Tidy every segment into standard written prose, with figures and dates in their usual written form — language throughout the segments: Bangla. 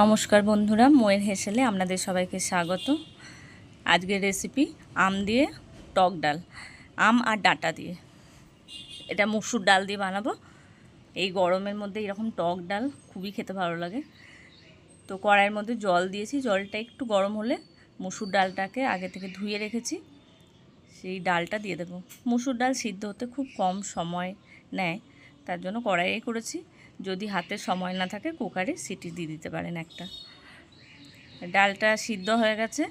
নমস্কার বন্ধুরা, মোয়ের হেসেলে আপনাদের সবাইকে স্বাগত। আজকের রেসিপি আম দিয়ে টক ডাল, আম আর ডাঁটা দিয়ে। এটা মসুর ডাল দিয়ে বানাবো। এই গরমের মধ্যে এরকম টক ডাল খুবই খেতে ভালো লাগে। তো কড়াইয়ের মধ্যে জল দিয়েছি, জলটা একটু গরম হলে মসুর ডালটাকে আগে থেকে ধুয়ে রেখেছি, সেই ডালটা দিয়ে দেবো। মসুর ডাল সিদ্ধ হতে খুব কম সময় নেয়, তার জন্য কড়াইয়ে করেছি। যদি হাতে সময় না থাকে কুকারে সিটি দিয়ে দিতে পারেন একটা। ডালটা সিদ্ধ হয়ে গেছে,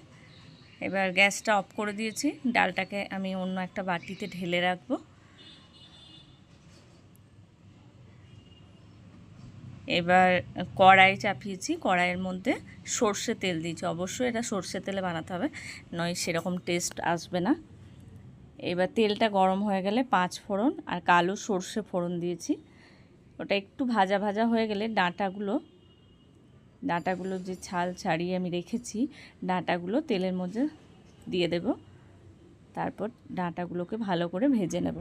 এবার গ্যাসটা অফ করে দিয়েছি। ডালটাকে আমি অন্য একটা বাটিতে ঢেলে রাখবো। এবার কড়াই চাপিয়েছি, কড়াইয়ের মধ্যে সর্ষে তেল দিয়েছি। অবশ্যই এটা সর্ষে তেলে বানাতে হবে, নয় সেরকম টেস্ট আসবে না। এবার তেলটা গরম হয়ে গেলে 5 ফোড়ন আর কালো সর্ষে ফোড়ন দিয়েছি। ওটা একটু ভাজা ভাজা হয়ে গেলে ডাঁটাগুলো যে ছাল ছাড়িয়ে আমি রেখেছি, ডাঁটাগুলো তেলের মধ্যে দিয়ে দেব। তারপর ডাঁটাগুলোকে ভালো করে ভেজে নেব।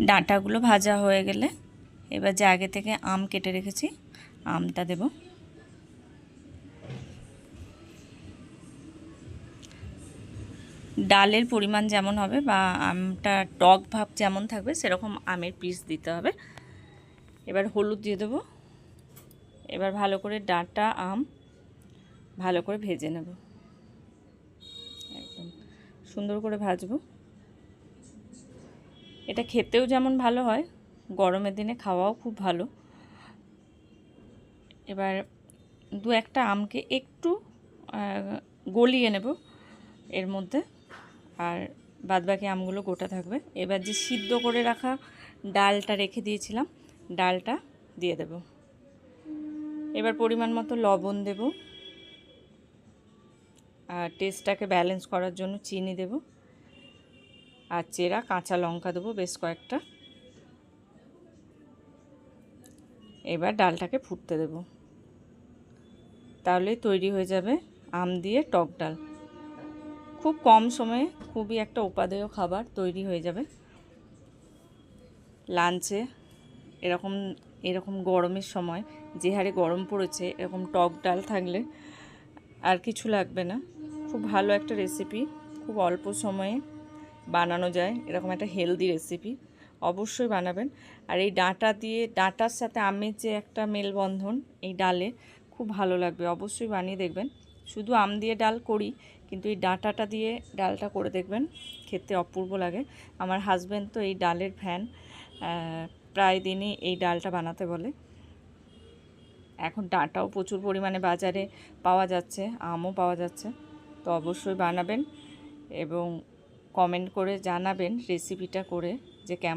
ডাঁটাগুলো ভাজা হয়ে গেলে এবার যে আগে থেকে আম কেটে রেখেছি আমটা দেব। ডালের পরিমাণ যেমন হবে বা আমটা টক ভাব যেমন থাকবে সেরকম আমের পিস দিতে হবে। এবার হলুদ দিয়ে দেবো। এবার ভালো করে ডাঁটা আম ভালো করে ভেজে নেব, একদম সুন্দর করে ভাজবো। এটা খেতেও যেমন ভালো হয়, গরমের দিনে খাওয়াও খুব ভালো। এবার দু একটা আমকে একটু গলিয়ে নেব এর মধ্যে, আর বাদবাকি আমগুলো গোটা থাকবে। এবার যে সিদ্ধ করে রাখা ডালটা রেখে দিয়েছিলাম, ডালটা দিয়ে দেব। এবার পরিমাণ মতো লবণ দেব, আর টেস্টটাকে ব্যালেন্স করার জন্য চিনি দেব, আর চেরা কাঁচা লঙ্কা দেবো বেশ কয়েকটা। এবার ডালটাকে ফুটতে দেব, তাহলে তৈরি হয়ে যাবে আম দিয়ে টক ডাল। খুব কম সময়ে খুবই একটা উপাদেয় খাবার তৈরি হয়ে যাবে। লাঞ্চে এরকম গরমের সময় যে হারে গরম পড়েছে, এরকম টক ডাল থাকলে আর কিছু লাগবে না। খুব ভালো একটা রেসিপি, খুব অল্প সময়ে বানানো যায় এরকম একটা হেলদি রেসিপি। অবশ্যই বানাবেন। আর এই ডাঁটার সাথে আমের যে একটা মেলবন্ধন এই ডালে খুব ভালো লাগবে। অবশ্যই বানিয়ে দেখবেন। শুধু আম দিয়ে ডাল করি, কিন্তু এই ডাঁটাটা দিয়ে ডালটা করে দেখবেন, খেতে অপূর্ব লাগে। আমার হাজব্যান্ড তো এই ডালের ফ্যান, প্রায় দিনই এই ডালটা বানাতে বলে। এখন ডাঁটাও প্রচুর পরিমাণে বাজারে পাওয়া যাচ্ছে, আমও পাওয়া যাচ্ছে। তো অবশ্যই বানাবেন এবং কমেন্ট করে জানাবেন রেসিপিটা করে যে কেমন।